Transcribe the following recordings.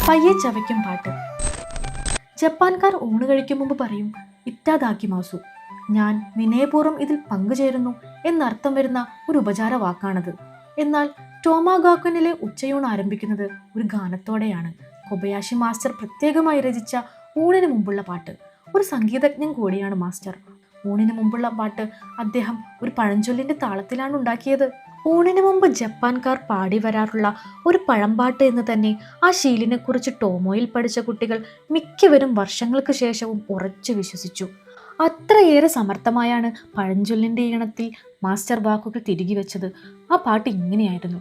പയ്യെ ചവയ്ക്കും പാട്ട്. ജപ്പാൻകാർ ഊണ് കഴിക്കും മുമ്പ് പറയും ഇറ്റാദാക്കി മാസു, ഞാൻ വിനയപൂർവ്വം ഇതിൽ പങ്കുചേരുന്നു എന്നർത്ഥം വരുന്ന ഒരു ഉപചാര വാക്കാണത്. എന്നാൽ ടോമാഗാക്കുനിലെ ഉച്ചയൂണ് ആരംഭിക്കുന്നത് ഒരു ഗാനത്തോടെയാണ്. കൊബയാഷി മാസ്റ്റർ പ്രത്യേകമായി രചിച്ച ഊണിന് മുമ്പുള്ള പാട്ട്. ഒരു സംഗീതജ്ഞൻ കൂടിയാണ് മാസ്റ്റർ. ഊണിന് മുമ്പുള്ള പാട്ട് അദ്ദേഹം ഒരു പഴഞ്ചൊല്ലിന്റെ താളത്തിലാണ് ഉണ്ടാക്കിയത്. ഊണിന് മുമ്പ് ജപ്പാൻകാർ പാടി വരാറുള്ള ഒരു പഴംപാട്ട് എന്ന് തന്നെ ആ ശീലിനെ കുറിച്ച് ടോമോയിൽ പഠിച്ച കുട്ടികൾ മിക്കവരും വർഷങ്ങൾക്ക് ശേഷവും ഉറച്ചു വിശ്വസിച്ചു. അത്രയേറെ സമർത്ഥമായാണ് പഴഞ്ചൊല്ലിന്റെ ഈണത്തിൽ മാസ്റ്റർ വാക്കുകൾ തിരികെ വെച്ചത്. ആ പാട്ട് ഇങ്ങനെയായിരുന്നു: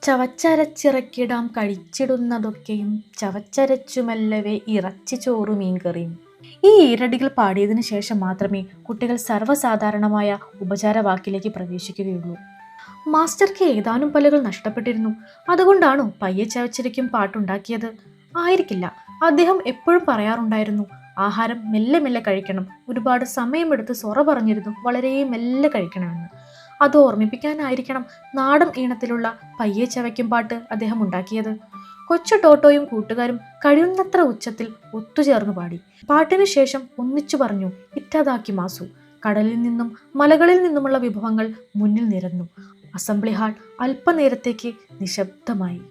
ചവച്ചരച്ചിറക്കിടാം കഴിച്ചിടുന്നതൊക്കെയും ചവച്ചരച്ചുമല്ലവേ ഇറച്ചി ചോറു മീൻകറിയും. ഈ ഈരടികൾ പാടിയതിനു ശേഷം മാത്രമേ കുട്ടികൾ സർവ്വസാധാരണമായ ഉപചാര വാക്കിലേക്ക് പ്രവേശിക്കുകയുള്ളൂ. മാസ്റ്റർക്ക് ഏതാനും പല്ലുകൾ നഷ്ടപ്പെട്ടിരുന്നു. അതുകൊണ്ടാണോ പയ്യെ ചവച്ചിരിക്കും പാട്ടുണ്ടാക്കിയത്? ആയിരിക്കില്ല. അദ്ദേഹം എപ്പോഴും പറയാറുണ്ടായിരുന്നു, ആഹാരം മെല്ലെ മെല്ലെ കഴിക്കണം, ഒരുപാട് സമയമെടുത്ത് സൊറ പറഞ്ഞിരുന്നു വളരെ മെല്ലെ കഴിക്കണമെന്ന്. അത് ഓർമ്മിപ്പിക്കാനായിരിക്കണം നാടൻ ഈണത്തിലുള്ള പയ്യെ ചവയ്ക്കും പാട്ട് അദ്ദേഹം ഉണ്ടാക്കിയത്. കൊച്ചു ടോട്ടോയും കൂട്ടുകാരും കഴിയുന്നത്ര ഉച്ചത്തിൽ ഒത്തുചേർന്നു പാടി. പാട്ടിനു ശേഷം ഒന്നിച്ചു പറഞ്ഞു ഇറ്റാദാക്കി മാസു. കടലിൽ നിന്നും മലകളിൽ നിന്നുമുള്ള വിഭവങ്ങൾ മുന്നിൽ നിരന്നു. അസംബ്ലി ഹാൾ അല്പനേരത്തേക്ക് നിശബ്ദമായി.